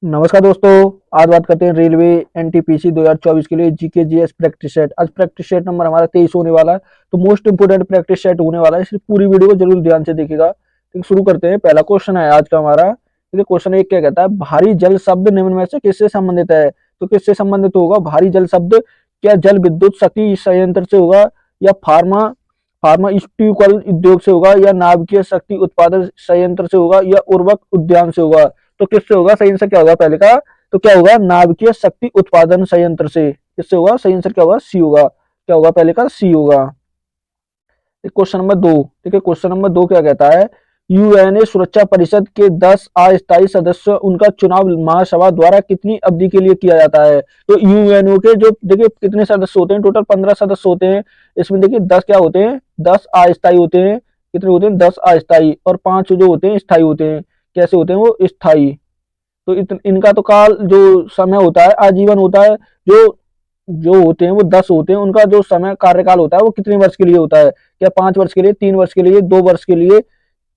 नमस्कार दोस्तों। आज बात करते हैं रेलवे एनटीपीसी 2024 के लिए जीके जीएस प्रैक्टिस सेट। आज प्रैक्टिस सेट नंबर हमारा 23 होने वाला है, तो मोस्ट इंपोर्टेंट प्रैक्टिस सेट होने वाला है, इसलिए पूरी वीडियो को जरूर ध्यान से देखिएगा। तो शुरू करते हैं। पहला क्वेश्चन है आज का हमारा। क्वेश्चन एक क्या कहता है, भारी जल शब्द निम्न में से किससे संबंधित है? तो किससे संबंधित होगा भारी जल शब्द? क्या जल विद्युत शक्ति संयंत्र से होगा, या फार्मास्यूटिकल उद्योग से होगा, या नाभिकीय शक्ति उत्पादन संयंत्र से होगा, या उर्वरक उद्यान से होगा? तो किससे होगा? सही आंसर क्या होगा पहले का? तो क्या होगा? नाभिकीय शक्ति उत्पादन संयंत्र से। किससे होगा? सही आंसर क्या होगा? सी होगा। क्या होगा पहले का? सी होगा। Question number 2। ठीक है, क्वेश्चन नंबर 2 क्या कहता है, यूएनए सुरक्षा परिषद के 10 अस्थायी सदस्य उनका चुनाव महासभा द्वारा कितनी अवधि के लिए किया जाता है? तो यूएनओ के जो देखिए कितने सदस्य होते हैं, टोटल 15 सदस्य होते हैं। इसमें देखिए 10 क्या होते हैं? 10 अस्थायी होते हैं। कितने होते हैं? 10 अस्थायी, और 5 जो होते हैं स्थायी होते हैं। कैसे होते हैं वो? स्थायी। तो इनका तो काल जो समय होता है आजीवन होता है। जो जो होते हैं वो 10 होते हैं, उनका जो समय कार्यकाल होता है वो कितने वर्ष के लिए होता है? क्या 5 वर्ष के लिए, 3 वर्ष के लिए, 2 वर्ष के लिए,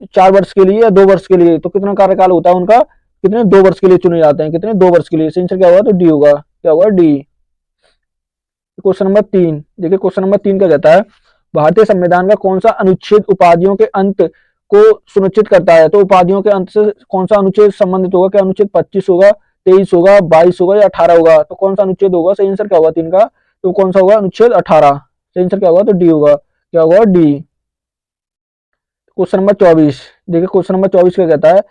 4 वर्ष के लिए, या 2 वर्ष के लिए? तो कितना कार्यकाल होता है उनका? कितने? 2 वर्ष के लिए चुने जाते हैं। कितने? 2 वर्ष के लिए। आंसर क्या होगा? तो डी होगा। क्या होगा? डी। Question number 3। देखिए क्वेश्चन नंबर 3 क्या कहता है, भारतीय संविधान का कौन सा अनुच्छेद उपाधियों के अंत को सुनिश्चित करता है? तो उपाधियों के अंत से कौन सा अनुच्छेद संबंधित होगा? क्या अनुच्छेद 25 होगा, 23 होगा, 22 होगा, या 18 होगा? तो कौन सा अनुच्छेद होगा? सही आंसर क्या होगा 3 का? तो कौन सा होगा? अनुच्छेद 18। सही आंसर क्या होगा? तो डी होगा। क्या होगा? डी। Question number 24। देखिए क्वेश्चन नंबर 24 क्या कहता है,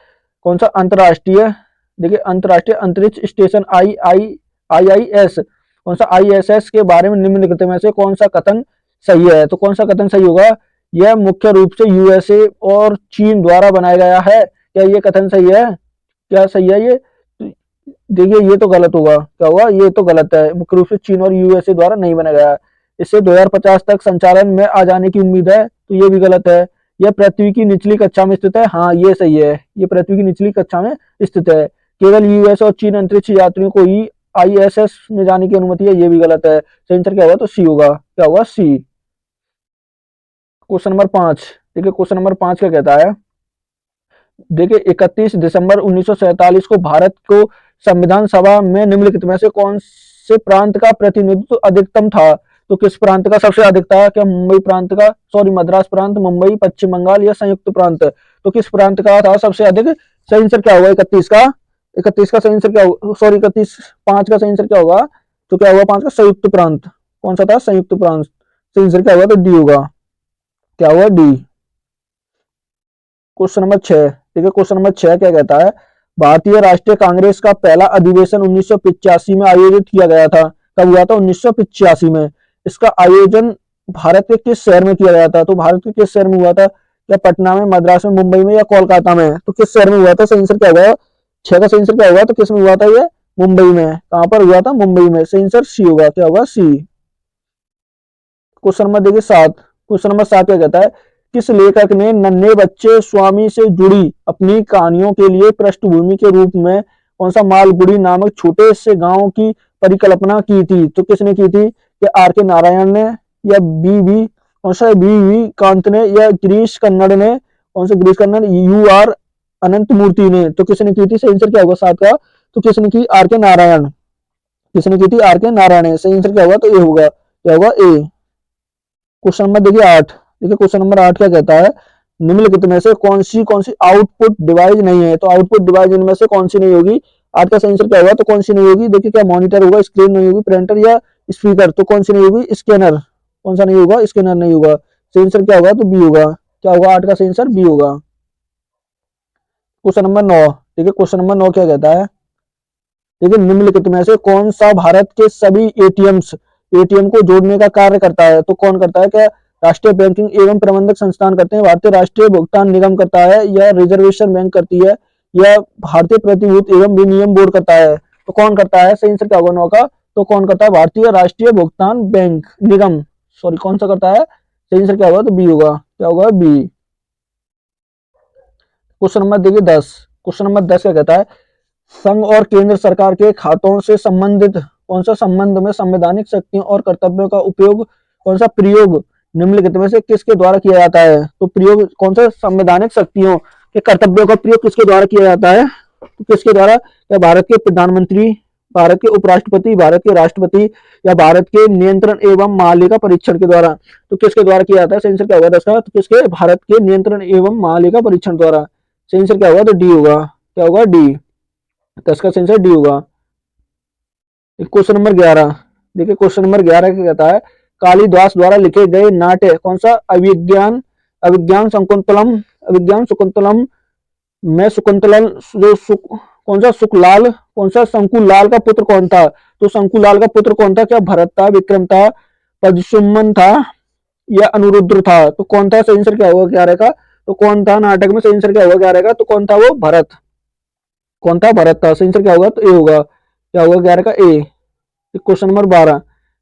कौन सा अंतरराष्ट्रीय, देखिए अंतरराष्ट्रीय अंतरिक्ष स्टेशन IIS, कौन सा ISS के बारे में निम्नलिखित में से कौन सा कथन सही है? तो कौन सा कथन सही होगा? यह मुख्य रूप से यूएसए और चीन द्वारा बनाया गया है। क्या ये कथन सही है? क्या सही है ये? देखिए ये तो गलत होगा। क्या होगा? ये तो गलत है। मुख्य रूप से चीन और यूएसए द्वारा नहीं बनाया गया है। इससे 2050 तक संचालन में आ जाने की उम्मीद है, तो ये भी गलत है। यह पृथ्वी की निचली कक्षा में स्थित है। हाँ ये सही है, ये पृथ्वी की निचली कक्षा में स्थित है। केवल यूएस और चीन अंतरिक्ष यात्रियों को ही ISS में जाने की अनुमति है। ये भी गलत है। सही आंसर क्या होगा? तो सी होगा। क्या होगा? सी। Question number 5। देखिए क्वेश्चन नंबर 5 क्या कहता है, देखिए 31 दिसंबर 1947 को भारत को संविधान सभा में निम्नलिखित में से कौन से प्रांत का प्रतिनिधित्व अधिकतम था? तो किस प्रांत का सबसे अधिक था? क्या मुंबई प्रांत का, सॉरी मद्रास प्रांत, मुंबई, पश्चिम बंगाल, या संयुक्त प्रांत? तो किस प्रांत का था सबसे अधिक? सही आंसर क्या होगा 31 का? 31 का सही आंसर क्या होगा? सॉरी 31, 5 का सही आंसर क्या होगा? तो क्या होगा 5 का? संयुक्त प्रांत। कौन सा था? संयुक्त प्रांत। सही आंसर क्या होगा? तो डी होगा। क्या होगा? डी। Question number 6। देखिए क्वेश्चन नंबर 6 क्या कहता है, भारतीय राष्ट्रीय कांग्रेस का पहला अधिवेशन 1985 में आयोजित किया गया था। कब हुआ था? 1985 में। इसका आयोजन भारत के किस शहर में किया गया था? तो भारत के किस शहर में हुआ था? क्या पटना में, मद्रास में, मुंबई में, या कोलकाता में? तो किस शहर में हुआ था? सही आंसर क्या होगा? 6 का सही आंसर क्या होगा? तो किस में हुआ था ये? मुंबई में। कहां पर हुआ था? मुंबई में। सही आंसर सी होगा। क्या होगा? सी। क्वेश्चन नंबर देखिए 7। क्वेश्चन नंबर 7 क्या कहता है, किस लेखक ने नन्हे बच्चे स्वामी से जुड़ी अपनी कहानियों के लिए पृष्ठभूमि के रूप में कौन सा मालगुड़ी नामक छोटे से गांव की परिकल्पना की थी? तो किसने की थी? क्या आर के नारायण ने, या कौन सा बी कांत ने, या गिरीश कन्नड़ ने? कौन सा गिरीश कन्नड़? UR अनंत मूर्ति ने? तो किसने की थी? सही आंसर क्या होगा 7 का? तो किसने की? आर के नारायण। किसने की थी? आर के नारायण ने। सही आंसर क्या होगा? तो ए होगा। क्या होगा? ए। क्वेश्चन नंबर देखिए 8। देखिए क्वेश्चन नंबर 8 क्या कहता है, निम्नलिखित में से कौन सी आउटपुट डिवाइस नहीं है? तो आउटपुट डिवाइस इनमें से कौन सी नहीं होगी? 8 का सही आंसर क्या होगा? तो कौन सी नहीं होगी? देखिए क्या मॉनिटर होगा, स्क्रीन नहीं होगी, प्रिंटर या स्पीकर? तो कौन सी नहीं होगी? स्कैनर। कौन सा नहीं होगा? स्कैनर नहीं होगा। सही आंसर क्या होगा? तो बी होगा। क्या होगा? 8 का सही आंसर बी होगा। Question number 9। देखिए क्वेश्चन नंबर 9 क्या कहता है, देखिए निम्नलिखित में से कौन सा भारत के सभी एटीएम को जोड़ने का कार्य करता है? तो कौन करता है? क्या राष्ट्रीय बैंकिंग एवं प्रबंधक संस्थान करते हैं, भारतीय राष्ट्रीय भुगतान निगम करता है, या रिजर्वेशन बैंक करती है, या भारतीय प्रतिभूति एवं विनिमय बोर्ड करता है? तो कौन करता है? सही आंसर क्या होगा 9 का? तो कौन करता है? भारतीय राष्ट्रीय भुगतान बैंक निगम, सॉरी कौन सा करता है? सही आंसर क्या होगा? तो बी होगा। क्या होगा? बी। क्वेश्चन नंबर देखिए 10। क्वेश्चन नंबर 10 क्या कहता है, संघ और केंद्र सरकार के खातों से संबंधित कौन सा संबंध में संवैधानिक शक्तियों और कर्तव्यों का उपयोग, कौन सा प्रयोग निम्नलिखित में से किसके द्वारा किया जाता है? तो प्रयोग कौन सा संवैधानिक शक्तियों के कर्तव्यों का प्रयोग किसके द्वारा किया जाता है? तो किसके द्वारा? या भारत के प्रधानमंत्री, भारत के उपराष्ट्रपति, भारत के राष्ट्रपति, या भारत के नियंत्रण एवं महालेखा परीक्षण के द्वारा। तो किसके द्वारा किया जाता है? सही आंसर क्या होगा 10 का? तो किसके? भारत के नियंत्रण एवं महालेखा परीक्षण द्वारा। सही आंसर क्या होगा? तो डी होगा। क्या होगा? डी। 10 का सही आंसर डी होगा। क्वेश्चन नंबर 11 देखिए, क्वेश्चन नंबर 11 क्या कहता है? कालिदास द्वारा लिखे गए नाट्य कौन सा? अभिज्ञान अभिज्ञान शकुंतलम, अभिज्ञान शकुंतलम में शकुंतलन जो कौन सा? सुखलाल, कौन सा? शंकुलाल का पुत्र कौन था? तो शंकुलाल का पुत्र कौन था? क्या भरत था, विक्रम था, पद्मसुमन था, या अनुरुद्र था? तो कौन था? सही आंसर क्या होगा 11 का? तो कौन था नाटक में? सही आंसर क्या होगा 11 का? तो कौन था वो? भरत। कौन था? भरत था। सही आंसर क्या होगा? तो ए होगा। क्या होगा 11 का? ए। क्वेश्चन नंबर 12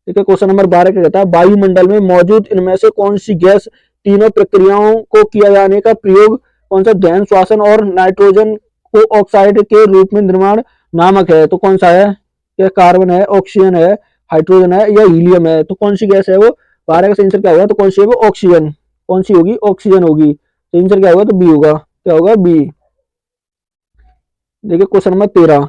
ठीक है, क्वेश्चन नंबर 12 क्या कहता है? वायुमंडल में मौजूद इनमें से कौन सी गैस तीनों प्रक्रियाओं को किया जाने का प्रयोग कौन सा? दहन, श्वसन और नाइट्रोजन को ऑक्साइड के रूप में निर्माण नामक है? तो कौन सा है? क्या कार्बन है, ऑक्सीजन है, हाइड्रोजन है, या हीलियम है? तो कौन सी गैस है वो? 12 का आंसर क्या होगा? तो कौन सी है वो? ऑक्सीजन। कौन सी होगी? ऑक्सीजन होगी। तो आंसर क्या होगा? तो बी होगा। क्या होगा? बी। देखिए क्वेश्चन नंबर 13,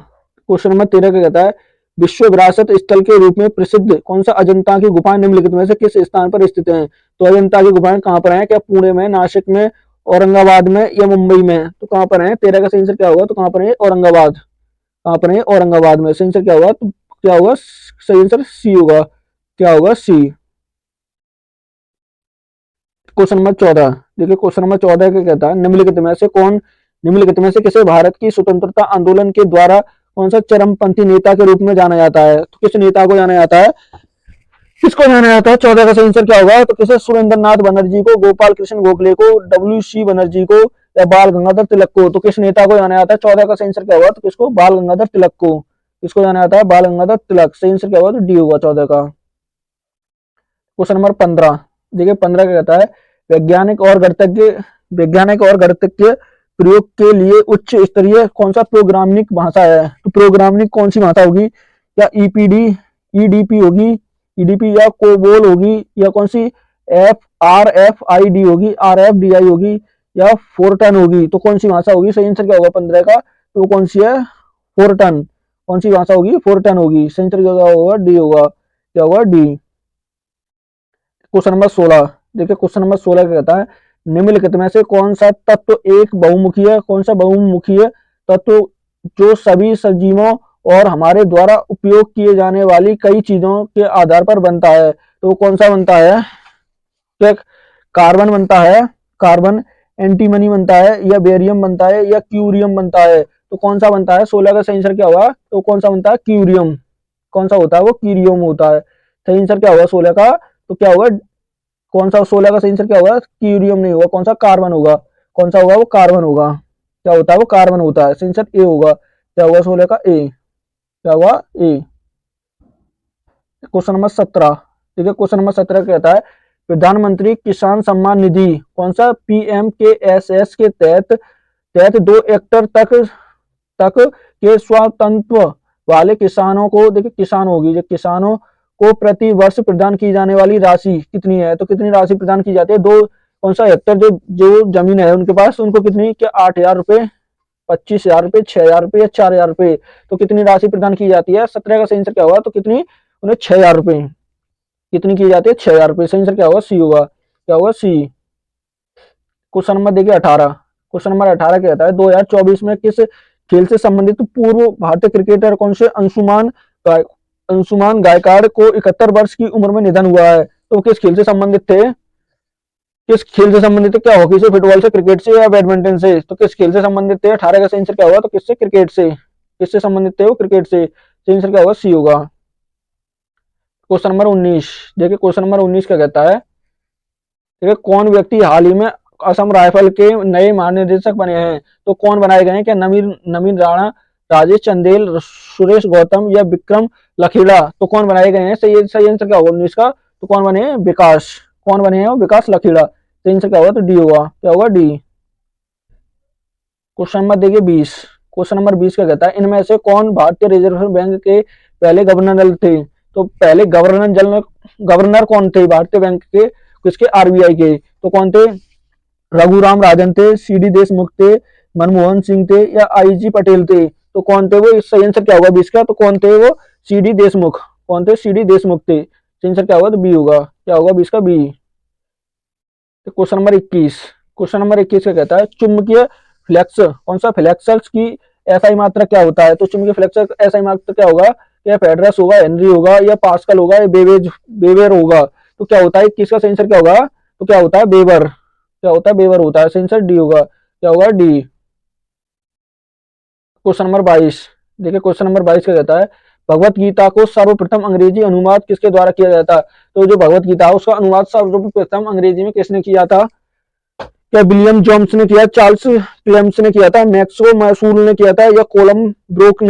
क्वेश्चन नंबर 13 क्या कहता है? विश्व विरासत स्थल के रूप में प्रसिद्ध कौन सा अजंता की गुफाएं निम्नलिखित में से किस स्थान पर स्थित हैं? तो अजंता की गुफाएं कहाँ पर हैं? क्या पुणे में, नासिक में, औरंगाबाद में, या मुंबई में? तो कहाँ पर है? 13 का सही आंसर क्या होगा? तो कहाँ पर है? औरंगाबाद। कहाँ पर है? औरंगाबाद में। सही आंसर क्या होगा? तो क्या होगा? सही आंसर सी होगा। क्या होगा? सी। क्वेश्चन नंबर 14 देखिए, क्वेश्चन नंबर 14 क्या कहता है? निम्नलिखित में से किसे भारत की स्वतंत्रता आंदोलन के द्वारा कौन सा चरमपंथी नेता के रूप में जाना जाता है? तो किस नेता को जाना जाता है? किसको जाना जाता है? 14 का सही आंसर क्या होगा? तो किसे? सुरेंद्र नाथ बनर्जी को, गोपाल कृष्ण गोखले को, डब्ल्यू.सी. बनर्जी को, या बाल गंगाधर तिलक को? तो किस नेता को जाना जाता है? 14 का सही आंसर क्या होगा? तो किसको? बाल गंगाधर तिलक को। किसको जाना जाता है? बाल गंगाधर तिलक। सही आंसर क्या होगा? तो डी होगा 14 का। क्वेश्चन नंबर 15 देखिए, 15 क्या कहता है? वैज्ञानिक और गणितज्ञ प्रयोग के लिए उच्च स्तरीय कौन सा प्रोग्रामिंग भाषा है? तो प्रोग्रामिंग कौन सी भाषा होगी? क्या ईपीडी, ईडीपी होगी, ईडीपी, या कोबोल होगी, या कौन सी RFID होगी, RFDI होगी, या फोरटन होगी? तो कौन सी भाषा होगी? सही आंसर क्या होगा 15 का? तो कौन सी है? फोरटन। कौन सी भाषा होगी? फोरटन होगी। सही आंसर क्या होगा? डी होगा। क्या होगा? डी। क्वेश्चन नंबर 16 देखिए, क्वेश्चन नंबर 16 क्या कहता है? निम्नलिखित में से कौन सा तत्व एक बहुमुखी कौन सा बहुमुखी तत्व जो सभी सजीवों और हमारे द्वारा उपयोग किए जाने वाली कई चीजों के आधार पर बनता है? तो कौन सा बनता है? क्या कार्बन बनता है? कार्बन, एंटीमनी बनता है, या बेरियम बनता है, या क्यूरियम बनता है? तो कौन सा बनता है? 16 का सही आंसर क्या होगा? तो कौन सा बनता है? क्यूरियम। कौन सा होता है वो? क्यूरियम होता है। सही आंसर क्या होगा 16 का? तो क्या होगा? कौन सा? 16 का सही आंसर क्या होगा? क्यूरियम नहीं होगा। कौन सा? कार्बन होगा। कौन सा होगा? वो कार्बन होगा। क्या होता है? वो कार्बन होता है। सही आंसर ए होगा। क्या होगा 16 का? ए। क्या होगा? ए। क्वेश्चन नंबर 17 ठीक है, क्वेश्चन नंबर 17 कहता है? प्रधानमंत्री किसान सम्मान निधि कौन सा PMKSS के तहत तहत 2 हेक्टर तक के स्वामित्व वाले किसानों को, देखिए किसान होगी, जो किसानों को प्रति वर्ष प्रदान की जाने वाली राशि कितनी है? तो कितनी राशि प्रदान की जाती है? 2 कौन सा हेक्टर जो जो जमीन है उनके पास, उनको कितनी? क्या 8,000 रुपए, 25,000 रुपए, 6,000 रुपए, या 4,000 रुपए? तो कितनी राशि प्रदान की जाती है? 17 का सही आंसर क्या होगा? तो कितनी? उन्हें 6,000 रुपए। कितनी की जाती है? 6,000 रुपए। सही आंसर क्या होगा? सी होगा। क्या होगा? सी। क्वेश्चन नंबर देखिए 18, क्वेश्चन नंबर 18 क्या कहता है? 2024 में किस खेल से संबंधित पूर्व भारतीय क्रिकेटर कौन से अंशुमान गायकवाड़ को 71 वर्ष की उम्र में निधन हुआ है? तो किस खेल से संबंधित थे? किस खेल से संबंधित थे? क्या हॉकी से, फुटबॉल से, क्रिकेट से, या बैडमिंटन से? तो किस खेल से संबंधित थे? 18 का सही आंसर क्या होगा? तो किससे? क्रिकेट से। किससे संबंधित थे वो? क्रिकेट से। सही आंसर क्या होगा? सी होगा। क्वेश्चन नंबर 19 देखिए, क्वेश्चन नंबर 19 क्या कहता है? ठीक है, कौन व्यक्ति हाल ही में असम राइफल के नए महानिदेशक बने हैं? तो कौन बनाए गए हैं? क्या नवीन नवीन राणा, राजेश चंदेल, सुरेश गौतम, या विक्रम लखेड़ा? तो कौन बनाए गए हैं? सही आंसर क्या होगा 19 का? तो कौन बने हैं? विकास। कौन बने हैं वो? विकास लखेड़ा। सही आंसर क्या होगा? तो डी होगा। क्या होगा? डी। क्वेश्चन नंबर देखिए 20, क्वेश्चन नंबर 20 क्या कहता है? इनमें से कौन भारतीय रिजर्व बैंक के पहले गवर्नर थे? तो पहले गवर्नर कौन थे भारतीय बैंक के? किसके? RBI के। तो कौन थे? रघुराम राजन थे, CD देशमुख थे, मनमोहन सिंह थे या आईजी पटेल थे, तो कौन थे वो? सही आंसर क्या होगा 20 का? तो कौन थे वो? सीडी देशमुख। कौन थे? सीडी देशमुख थे। सही आंसर क्या होगा? तो बी होगा। क्या होगा 20 का? बी। Question number 21। क्वेश्चन नंबर 21 क्या कहता है? चुंबकीय फ्लेक्स, कौन सा? फ्लेक्सल्स की एसआई मात्रा क्या होता है? तो चुंबकीय फ्लेक्स एसआई मात्रा क्या होगा? या फेडरस होगा, हेनरी होगा, या पास्कल होगा, या बेवेर होगा? तो क्या होता है? किसका सही आंसर क्या होगा? तो क्या होता है? बेवर। क्या होता है? बेवर होता है। सही आंसर डी होगा। क्या होगा? डी। Question number 22। देखिए क्वेश्चन नंबर 22 क्या कहता है? भगवत गीता को सर्वप्रथम अंग्रेजी अनुवाद किसके द्वारा किया गया था? तो जो भगवत गीता है उसका अनुवाद सर्वप्रथम अंग्रेजी में किसने किया था? क्या विलियम जोन्स ने किया, चार्ल्स क्लेम्स ने किया था, मैक्सो मैसूल ने किया था, या कोलम ब्रोकन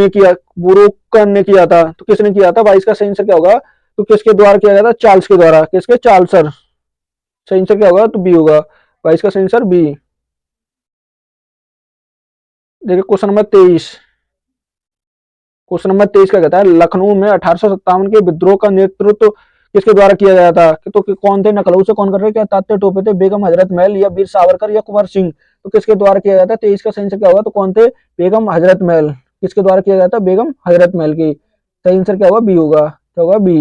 ने किया था? तो किसने किया था? 22 का सही आंसर क्या होगा? तो किसके द्वारा किया गया था? चार्ल्स के द्वारा। किसके? चार्ल्सर। सही आंसर क्या होगा? तो बी होगा। 22 का सही आंसर बी। देखिए क्वेश्चन नंबर 23। क्वेश्चन नंबर 23 का कहता है लखनऊ में 1857 के विद्रोह का नेतृत्व किसके द्वारा किया गया था? तो कौन थे? नकलऊ से कौन कर रहे? क्या तात्या टोपे थे, बेगम हजरत महल, या वीर सावरकर, या कुंवर सिंह? तो किसके द्वारा किया गया था? 23 का सही आंसर क्या होगा? तो कौन थे? बेगम हजरत महल। किसके द्वारा किया गया था? बेगम हजरत महल की। सही आंसर क्या होगा? बी होगा। क्या होगा? बी।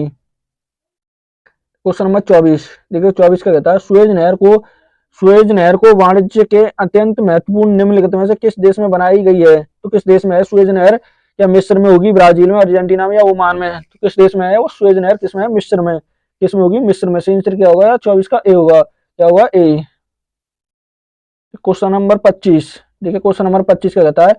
Question number 24। देखिए 24 का कहता है सुएज नहर को वाणिज्य के अत्यंत महत्वपूर्ण निम्नलिखित में से किस देश में बनाई गई है? तो किस देश में है सुएज नहर? या मिस्र में होगी, ब्राजील में, अर्जेंटीना में, या ओमान में? तो किस देश में है वो सुएज नहर? किस में है? मिस्र में। किस में होगी? मिस्र में। सही आंसर क्या होगा? 24 का ए होगा। क्या होगा? ए। Question number 25। देखिए क्वेश्चन नंबर 25 क्या कहता है?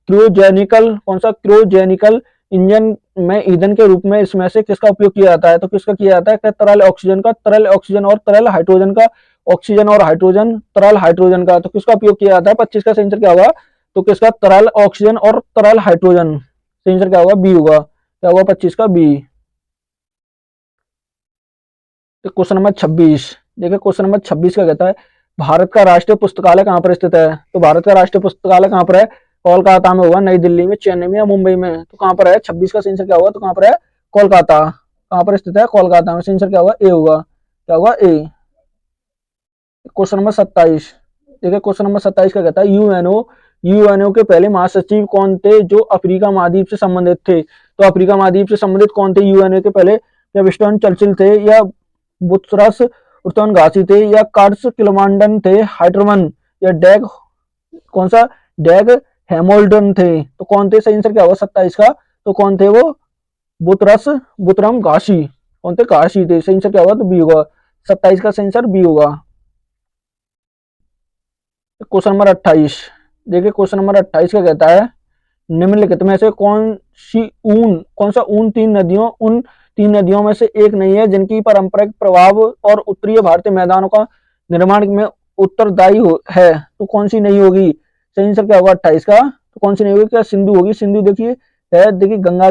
क्रियोजेनिकल, कौन सा? क्रियोजेनिकल इंजन में ईंधन के रूप में इसमें से किसका उपयोग किया जाता है? तो किसका किया जाता है? क्या तरल ऑक्सीजन का? तरल ऑक्सीजन और तरल हाइड्रोजन का? ऑक्सीजन और हाइड्रोजन, तरल हाइड्रोजन का? तो किसका उपयोग किया जाता है? 25 का सही आंसर क्या होगा? तो किसका? तरल ऑक्सीजन और तरल हाइड्रोजन। सही आंसर क्या होगा? बी होगा। क्या होगा? 25 का बी। तो क्वेश्चन नंबर 26। देखिए क्वेश्चन नंबर 26 का कहता है भारत का राष्ट्रीय पुस्तकालय कहाँ पर स्थित है? तो भारत का राष्ट्रीय पुस्तकालय कहाँ पर है? कोलकाता में होगा, नई दिल्ली में, चेन्नई में, या मुंबई में? तो कहाँ पर है? 26 का सही आंसर क्या होगा? तो कहाँ पर है? कोलकाता। कहाँ पर स्थित है? कोलकाता में। सही आंसर क्या होगा? ए होगा। क्या होगा? ए। Question number 27। देखिए क्वेश्चन नंबर 27 का कहता है यूएनओ के पहले महासचिव कौन थे जो अफ्रीका महाद्वीप से संबंधित थे? तो अफ्रीका महाद्वीप से संबंधित कौन थे यूएनओ के पहले? या विंस्टन चर्चिल थे, या बुतरस उर्तवन घासी थे, या कार्स किलमांडन थे, हाइटरमन, या डैग, कौन सा? डैग हेमोल्डन थे? तो कौन थे? सही आंसर क्या होगा 27 का? तो कौन थे वो? बुतरस बुतरम घासी। कौन थे? घासी थे। सही आंसर क्या होगा? तो बी होगा। 27 का सही आंसर बी होगा। Question number 28। देखिए क्वेश्चन नंबर 28 का कहता है निम्नलिखित में से कौन सा उन तीन नदियों में से एक नहीं है जिनकी पारंपरिक प्रभाव और उत्तरीय भारतीय मैदानों का निर्माण में उत्तरदायी है? तो कौन सी नहीं होगी? सही आंसर क्या होगा 28 का? तो कौन सी नहीं होगी? क्या सिंधु होगी? सिंधु देखिए है, देखिए गंगा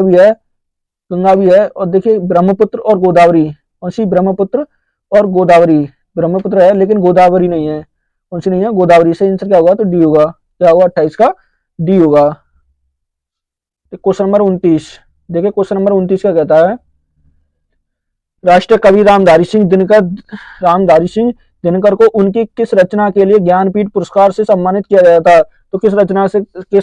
भी है, और देखिए ब्रह्मपुत्र और गोदावरी। कौन सी? ब्रह्मपुत्र और गोदावरी। ब्रह्मपुत्र है लेकिन गोदावरी नहीं है। कौन सी नहीं है? गोदावरी। सही आंसर क्या होगा? तो डी होगा। क्या होगा? 28 का डी होगा। Question number 29। देखिए क्वेश्चन नंबर 29 का कहता है राष्ट्रीय कवि रामधारी सिंह दिनकर को उनकी किस रचना के लिए ज्ञानपीठ पुरस्कार से सम्मानित किया गया था? तो किस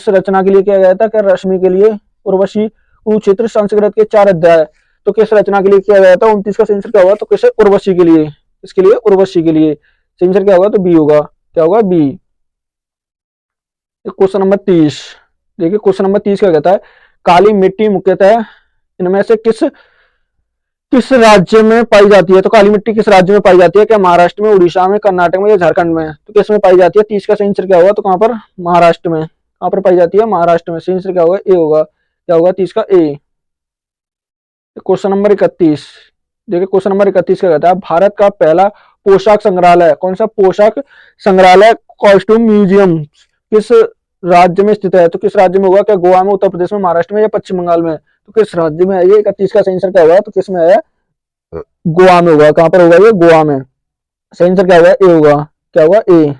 रचना के लिए किया गया था? क्या रश्मि के लिए, उर्वशी, कुरुक्षेत्र, संस्कृत के 4 अध्याय? तो किस रचना के लिए किया गया था? 29 का सही आंसर क्या होगा? तो किसे? उर्वशी के लिए। इसके लिए उर्वशी के लिए। सही आंसर क्या होगा? तो बी होगा। क्या होगा? बी। Question number 30। देखिए क्वेश्चन नंबर 30 क्या कहता है काली मिट्टी मुख्यतः इनमें से किस राज्य में पाई जाती है? तो काली मिट्टी किस राज्य में पाई जाती है? क्या महाराष्ट्र में, उड़ीसा में, कर्नाटक में, या झारखंड में? तो किस में पाई जाती है? 30 का सही आंसर क्या होगा? तो कहां पर? महाराष्ट्र में। कहां पर पाई जाती है? महाराष्ट्र में। सही आंसर क्या होगा? ए होगा। क्या होगा? 30 का ए। Question number 31। देखिए क्वेश्चन नंबर 31 का कहता है भारत का पहला पोशाक संग्रहालय, कौन सा पोशाक संग्रहालय, कॉस्ट्यूम म्यूजियम किस राज्य में स्थित है? तो किस राज्य में होगा? क्या गोवा में, उत्तर प्रदेश में, महाराष्ट्र में, या पश्चिम बंगाल में? तो किस राज्य में है ये? 31 का सही आंसर क्या होगा? तो किस में है? गोवा में होगा। कहां पर होगा ये? गोवा में। सही आंसर क्या होगा? ए होगा। क्या होगा? ए।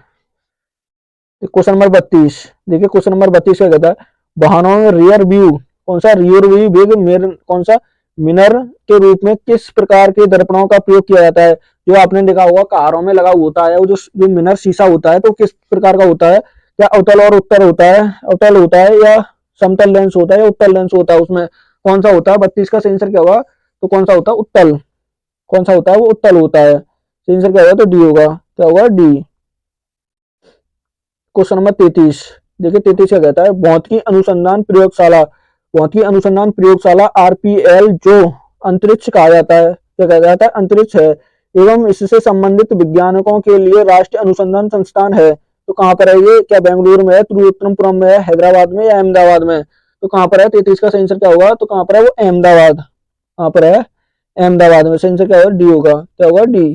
Question number 32। देखिए क्वेश्चन नंबर 32 क्या कहता है वाहनों में रियर व्यू, कौन सा? रियर व्यू कौन सा? मिरर के रूप में किस प्रकार के दर्पणों का प्रयोग किया जाता है? जो आपने देखा होगा कारों में लगा होता है वो जो मिरर शीशा होता है, तो किस प्रकार का होता है? क्या अवतल और उत्तर होता है, अवतल होता है या समतल लेंस होता है या उत्तल लेंस होता है, उसमें कौन सा होता है? 32 का आंसर क्या होगा? तो कौन सा होता है? उत्तल। कौन सा होता है? वो उत्तल होता है। आंसर क्या होगा? तो डी होगा। क्या होगा? डी। Question number 33। देखिए 33 क्या कहता है? भौतिकी अनुसंधान प्रयोगशाला, भौतिकी अनुसंधान प्रयोगशाला आरपीएल जो अंतरिक्ष कहा जाता है, क्या कहा जाता है? अंतरिक्ष है, एवं इससे संबंधित वैज्ञानिकों के लिए राष्ट्रीय अनुसंधान संस्थान है। तो कहाँ पर है ये? क्या बेंगलुरु में है, तिरुवनंतपुरम में है, हैदराबाद में या अहमदाबाद में? तो कहाँ पर है? 33 का आंसर क्या होगा? तो कहाँ पर है? वो अहमदाबाद। कहाँ पर है? अहमदाबाद में। आंसर क्या होगा? डी होगा। क्या होगा? डी।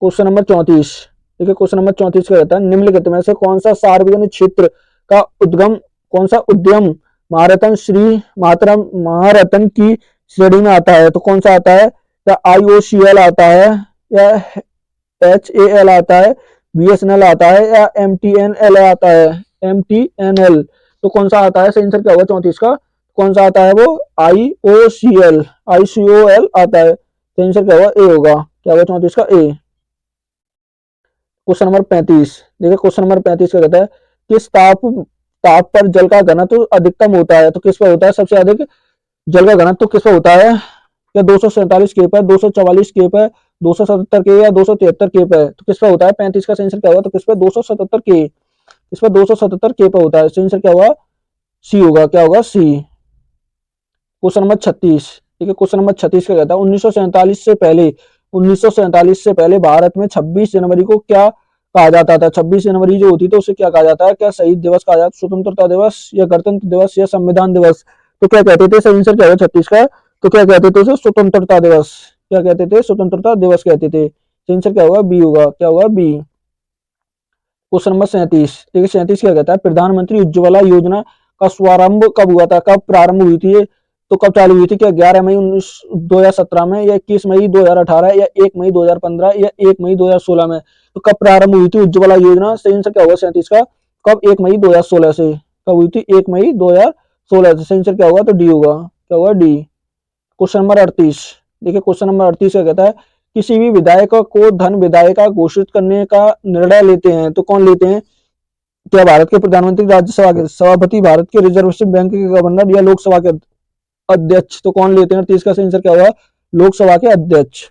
Question number 34। देखिए क्वेश्चन नंबर 34 क्या कहता है? निम्नलिखित में से कौन सा सार्वजनिक क्षेत्र का उद्गम, कौन सा उद्यम महारत्न श्री मातरम महारत्न की श्रेणी में आता है? तो कौन सा आता है? क्या आईओसीएल आता है या एचएएल आता है, बीएसएनएल आता है या एमटीएनएल आता है, एमटीएनएल? तो कौन सा आता है? आंसर क्या होगा 34 का? कौन सा आता है? वो आईओसीएल, आईसीओएल आता है। आंसर क्या होगा? ए होगा। क्या होगा 34 का? ए। Question number 35। देखिए क्वेश्चन नंबर 35 क्या कहता है? किस ताप पर जल का घनत्व अधिकतम होता है? तो किस पर होता है सबसे अधिक जल का घनत्व? किस पर होता है? क्या 247 के पर, 244 के पर, 277 के या 273 के पर? तो किस पर होता है? 35 का आंसर क्या होगा? तो किस पर? 277 के। इस पर 277 के पर होता है। आंसर क्या होगा? सी होगा। क्या होगा? सी। Question number 36। ठीक है क्वेश्चन नंबर 36 क्या कहता है? 1947 से पहले, 1947 से पहले भारत में 26 जनवरी को क्या कहा जाता था? 26 जनवरी जो होती थी उसे क्या कहा जाता है? क्या शहीद दिवस कहा जाता है, स्वतंत्रता दिवस या गणतंत्र दिवस या संविधान दिवस? तो क्या कहते थे? सही आंसर क्या होगा 36 का? तो क्या कहते थे उसे? स्वतंत्रता दिवस। क्या कहते थे? स्वतंत्रता दिवस कहते थे। आंसर क्या होगा? बी होगा। क्या होगा? बी। Question number 37। देखिए 37 क्या कहता है? प्रधानमंत्री उज्ज्वला योजना का शुभारंभ कब हुआ था? कब प्रारंभ हुई थी? तो कब चालू हुई थी? क्या 11 मई 2017 में या 21 मई 2018 या 1 मई 2015 या 1 मई 2016 में? तो कब प्रारंभ हुई थी उज्ज्वला योजना? सही आंसर क्या होगा 37 का? कब? 1 मई 2016 से। कब हुई थी? 1 मई 2016 से। सही आंसर क्या होगा? तो डी होगा। क्या होगा? डी। Question number 38। देखिए क्वेश्चन नंबर 38 क्या कहता है? किसी भी विधायक को धन विधायिका घोषित करने का निर्णय लेते हैं तो कौन लेते हैं? क्या भारत के प्रधानमंत्री, राज्यसभा के सभापति, भारत के रिजर्व बैंक के गवर्नर या लोकसभा के अध्यक्ष? तो कौन लेते हैं? 38 का आंसर क्या होगा? लोकसभा के अध्यक्ष।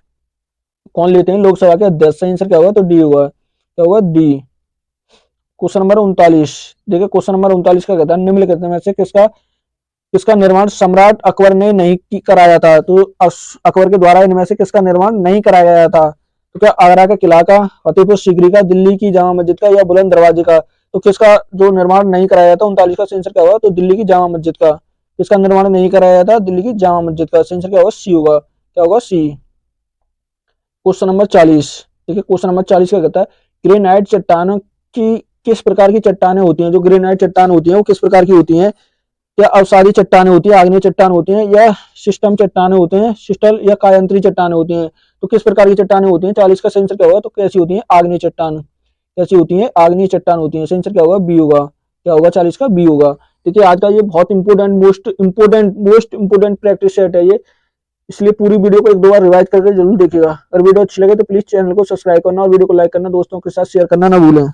कौन लेते हैं? लोकसभा के अध्यक्ष। सही आंसर क्या होगा? तो डी होगा। क्या होगा? डी। Question number 39। देखिए क्वेश्चन नंबर 39 का कहता है? निम्नलिखित में से किसका किसका निर्माण सम्राट अकबर ने नहीं कराया था? तो अकबर के द्वारा इनमें से किसका निर्माण नहीं कराया गया था? तो क्या आगरा का किला का, फतेहपुर सीकरी का, दिल्ली की जामा मस्जिद का या बुलंद दरवाजे का? तो किसका जो निर्माण नहीं कराया था 39 का आंसर क्या होगा? तो दिल्ली की जामा मस्जिद का। किसका निर्माण नहीं कराया था? दिल्ली की जामा मस्जिद का। आंसर क्या होगा? सी होगा। क्या होगा? सी। Question number 40। देखिए क्वेश्चन नंबर 40 क्या कहता है? ग्रेनाइट चट्टानों की किस प्रकार की चट्टानें होती हैं? जो ग्रेनाइट चट्टान होती है वो किस प्रकार की होती है? क्या अवसादी चट्टानें होती है, आग्नेय चट्टान होती हैं या सिस्टम चट्टानें होते हैं, सिस्टल या कायांतरी चट्टानें होती हैं? तो किस प्रकार की चट्टानें होती हैं? 40 का आंसर क्या होगा? तो कैसी होती है? आग्नेय चट्टान। कैसी होती है? आग्नेय चट्टान होती है। आंसर क्या होगा? बी होगा। क्या होगा? 40 का बी होगा। देखिए आज का ये बहुत important, most important practice set है ये, इसलिए पूरी वीडियो को एक दो बार रिवाइज करके जरूर देखिएगा। अगर वीडियो अच्छी लगे तो प्लीज चैनल को सब्सक्राइब करना और वीडियो को लाइक करना, दोस्तों के साथ शेयर करना ना भूलें।